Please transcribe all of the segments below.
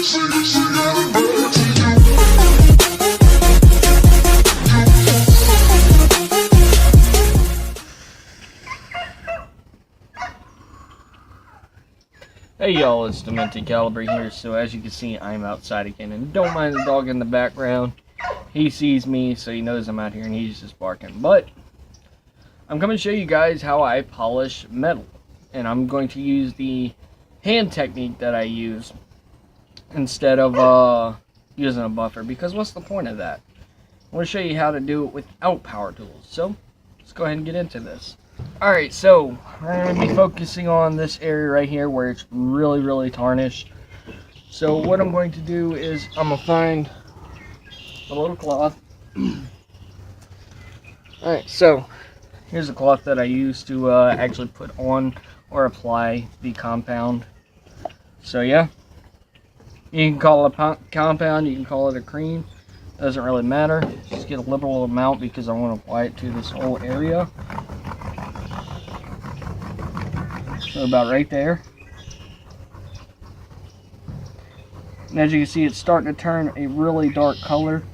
Hey y'all, it's Demented Caliber here. So as you can see, I'm outside again, and don't mind the dog in the background. He sees me, so he knows I'm out here, and he's just barking. But I'm going to show you guys how I polish metal, and I'm going to use the hand technique that I use instead of using a buffer, because what's the point of that? I want to show you how to do it without power tools. So let's go ahead and get into this. Alright, so we're going to be focusing on this area right here where it's really tarnished. So what I'm going to do is I'm going to find a little cloth. Alright, so here's a cloth that I use to actually put on or apply the compound. So yeah, you can call it a compound, you can call it a cream, doesn't really matter. Just get a liberal amount because I want to apply it to this whole area. So about right there. And as you can see, it's starting to turn a really dark color.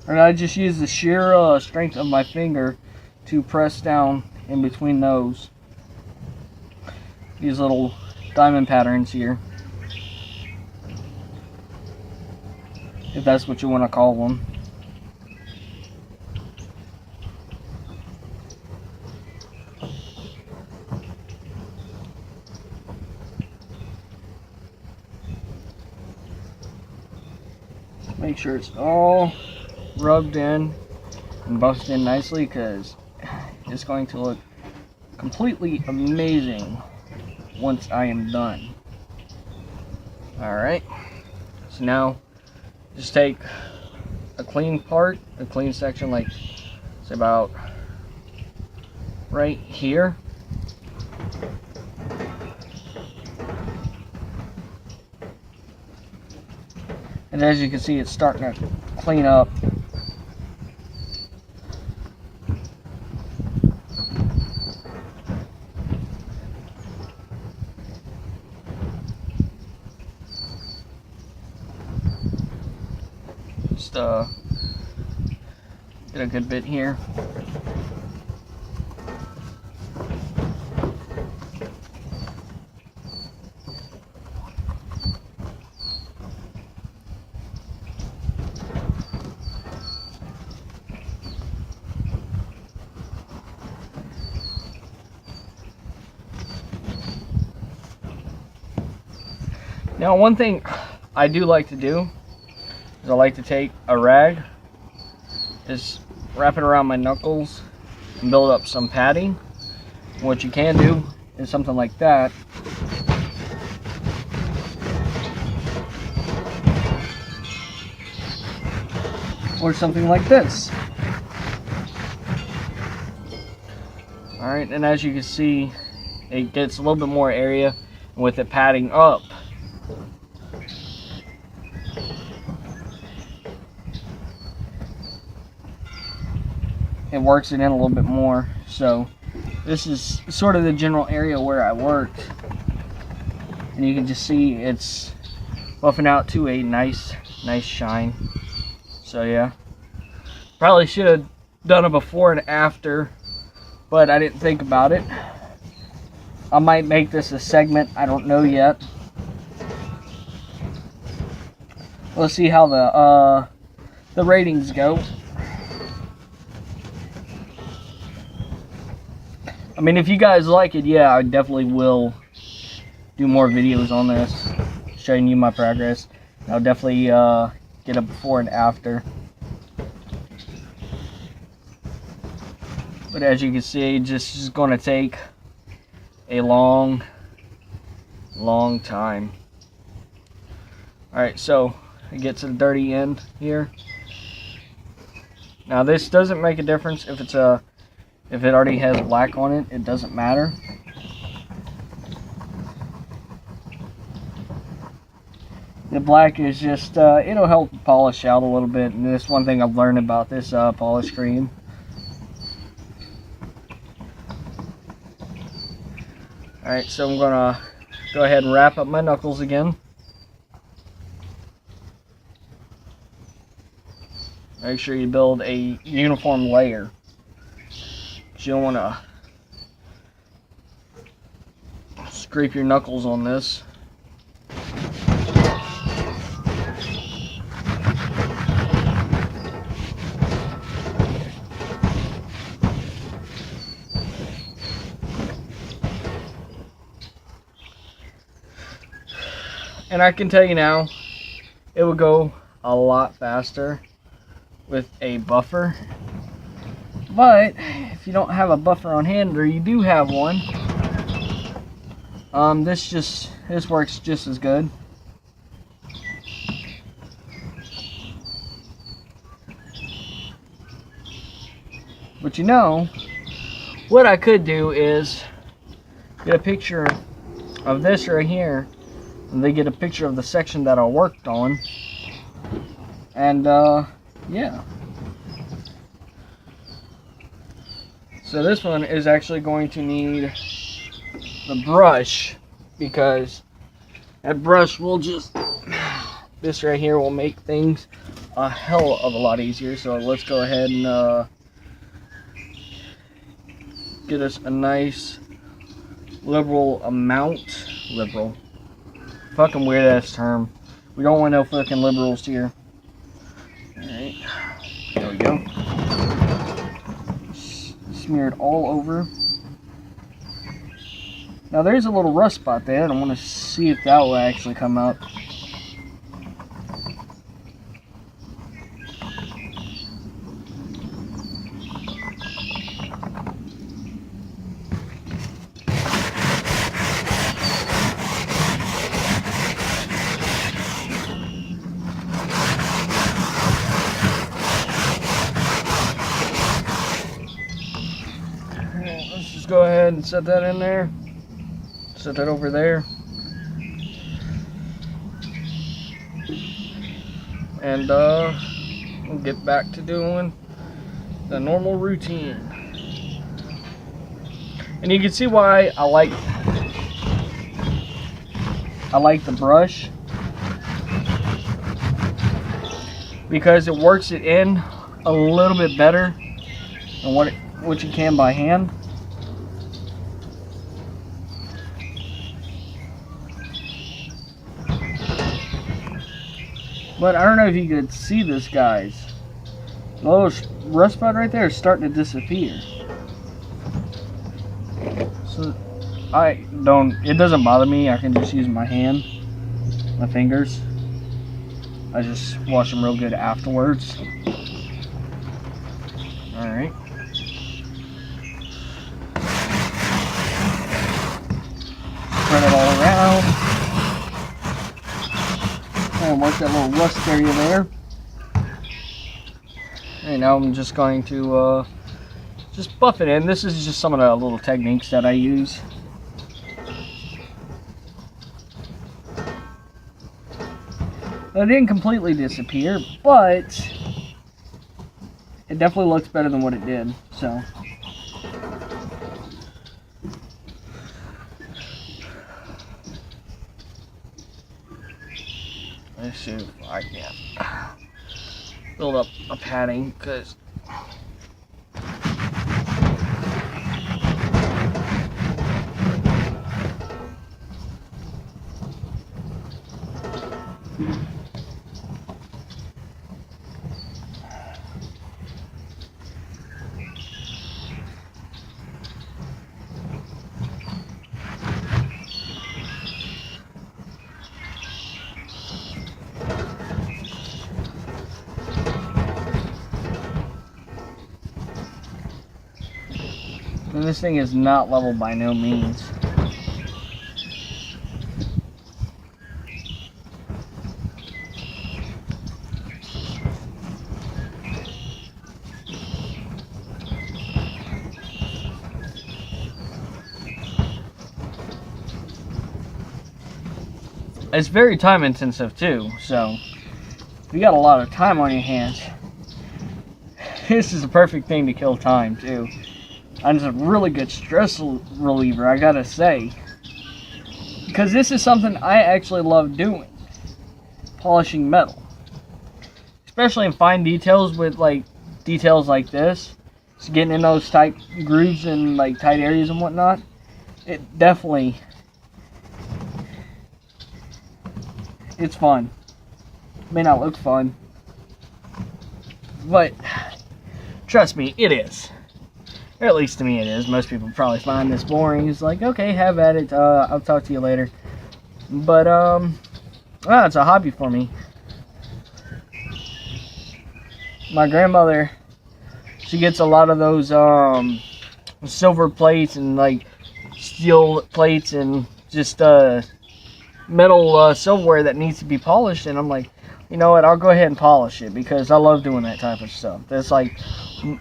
And I just use the sheer strength of my finger to press down in between these little diamond patterns here, if that's what you want to call them. Make sure it's all rubbed in and buffed in nicely, because it's going to look completely amazing once I am done. Alright, so now just take a clean part, a clean section, like it's about right here. And as you can see, it's starting to clean up. Just get a good bit here. Now, one thing I do like to do is I like to take a rag, just wrap it around my knuckles and build up some padding. And what you can do is something like that. Or something like this. Alright, and as you can see, it gets a little bit more area with it padding up. It works it in a little bit more. So this is sort of the general area where I worked, and you can just see it's buffing out to a nice shine. So yeah, probably should have done a before and after, but I didn't think about it. I might make this a segment, I don't know yet. Let's see how the ratings go. I mean, if you guys like it, yeah, I definitely will do more videos on this, showing you my progress. I'll definitely get a before and after. But as you can see, this is going to take a long time. Alright, so I get to the dirty end here. Now, this doesn't make a difference if it's if it already has black on it, it doesn't matter. The black is just, it'll help polish out a little bit. And that's one thing I've learned about this polish cream. Alright, so I'm gonna go ahead and wrap up my knuckles again. Make sure you build a uniform layer. You don't want to scrape your knuckles on this. And I can tell you now, it would go a lot faster with a buffer. But if you don't have a buffer on hand, or you do have one, this works just as good. But you know, what I could do is get a picture of this right here, and they get a picture of the section that I worked on, and yeah. So this one is actually going to need the brush, because that brush will just, this right here will make things a hell of a lot easier. So let's go ahead and get us a nice liberal amount. Liberal. Fucking weird ass term. We don't want no fucking liberals here. Alright. There we go. Smear it all over. Now there's a little rust spot there, and I want to see if that will actually come out. Go ahead and set that in there. Set that over there. And we'll get back to doing the normal routine. And you can see why I like the brush, because it works it in a little bit better than what you can by hand. But I don't know if you could see this, guys. The little rust spot right there is starting to disappear. So it doesn't bother me. I can just use my hand, my fingers. I just wash them real good afterwards. Alright. Spread it all around. And work that little rust area there. And now I'm just going to just buff it in. This is just some of the little techniques that I use. It didn't completely disappear, but it definitely looks better than what it did. So let's see if I can build up a padding, because and this thing is not level by no means. It's very time intensive too, so if you got a lot of time on your hands, this is a perfect thing to kill time too. And it's a really good stress reliever, I gotta say. because this is something I actually love doing, polishing metal, especially in fine details with like details like this. So getting in those tight grooves and like tight areas and whatnot, it definitely, it's fun. It may not look fun, but trust me, it is. Or at least to me it is. Most people probably find this boring. It's like, okay, have at it. I'll talk to you later. But it's a hobby for me. My grandmother, she gets a lot of those silver plates and like steel plates and just metal silverware that needs to be polished, and I'm like, you know what, I'll go ahead and polish it because I love doing that type of stuff. That's like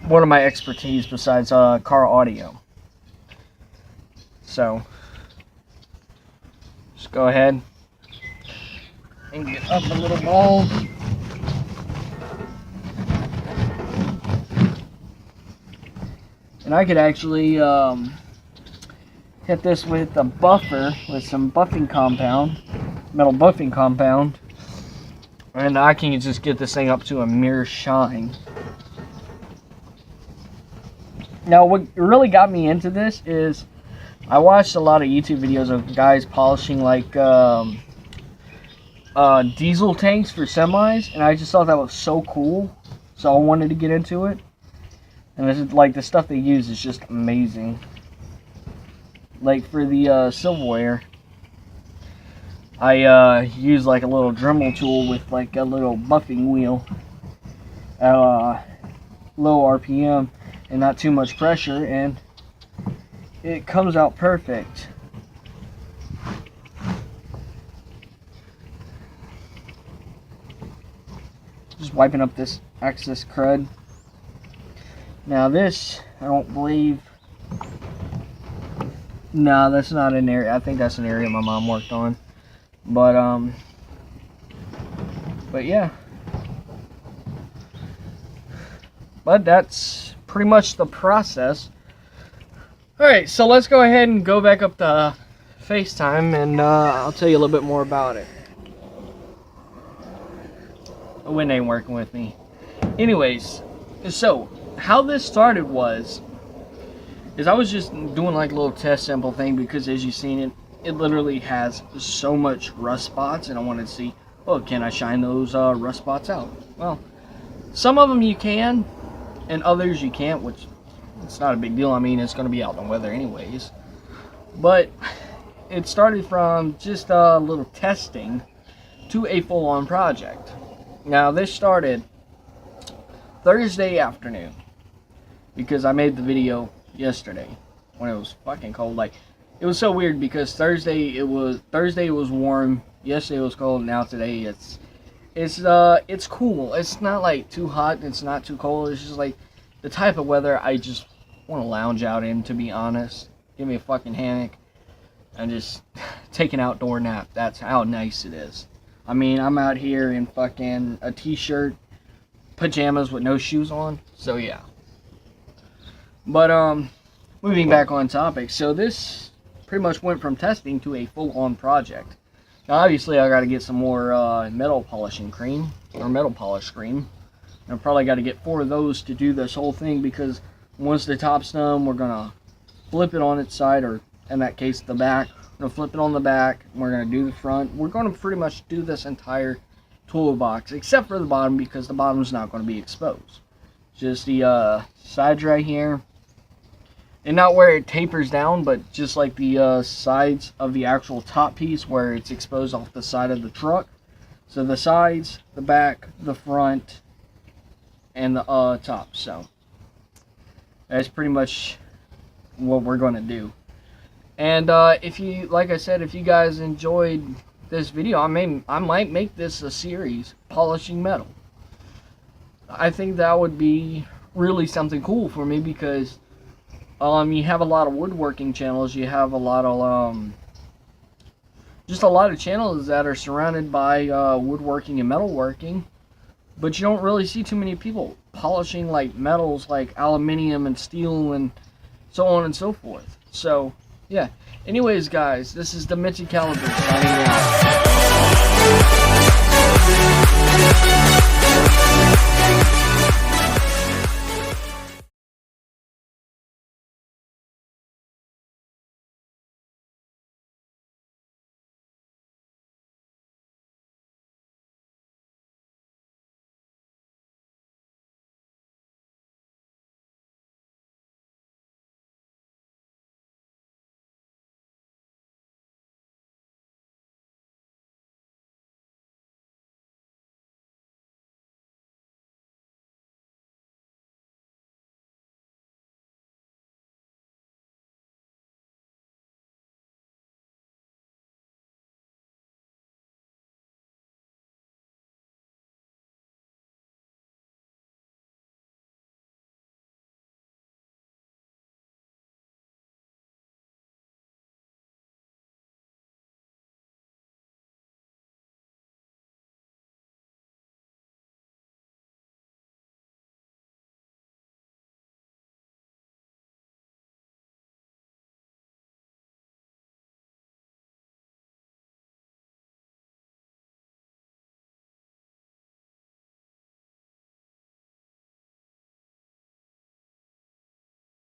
one of my expertise besides car audio. So just go ahead and get up a little ball. And I could actually hit this with a buffer, with some buffing compound, metal buffing compound, and I can just get this thing up to a mere shine. Now, what really got me into this is I watched a lot of YouTube videos of guys polishing like diesel tanks for semis, and I just thought that was so cool, so I wanted to get into it. And this is like the stuff they use is just amazing. Like for the silverware, I use like a little Dremel tool with like a little buffing wheel at low RPM and not too much pressure, and it comes out perfect. Just wiping up this excess crud. Now this, I don't believe, no, that's not an area, I think that's an area my mom worked on. But yeah. But that's pretty much the process. Alright, so let's go ahead and go back up to FaceTime, and I'll tell you a little bit more about it. The wind ain't working with me. Anyways, so how this started is I was just doing like a little test sample thing, because as you've seen it literally has so much rust spots, and I wanted to see, oh, can I shine those rust spots out? Well, some of them you can, and others you can't, which it's not a big deal. I mean, it's going to be out in the weather anyways. But it started from just a little testing to a full-on project. Now, this started Thursday afternoon, because I made the video yesterday when it was fucking cold. Like, it was so weird because Thursday it was warm, yesterday it was cold, now today it's cool. It's not like too hot, it's not too cold. It's just like the type of weather I just want to lounge out in, to be honest. Give me a fucking hammock and just take an outdoor nap. That's how nice it is. I mean, I'm out here in fucking a t-shirt, pajamas with no shoes on, so yeah. But moving back on topic, so this pretty much went from testing to a full-on project. Now obviously I got to get some more metal polishing cream, or metal polish cream. I probably got to get 4 of those to do this whole thing, because once the top's done, we're gonna flip it on its side, or in that case the back. We're gonna flip it on the back, we're gonna do the front. We're gonna pretty much do this entire toolbox except for the bottom, because the bottom's not going to be exposed. Just the sides right here, and not where it tapers down, but just like the sides of the actual top piece where it's exposed off the side of the truck. So the sides, the back, the front, and the top. So that's pretty much what we're going to do. And if you, like I said, if you guys enjoyed this video, I might make this a series, polishing metal. I think that would be really something cool for me, because you have a lot of woodworking channels, you have a lot of just a lot of channels that are surrounded by woodworking and metalworking, but you don't really see too many people polishing like metals like aluminium and steel and so on and so forth. So Anyways, guys, this is the Minty Caliber signing out.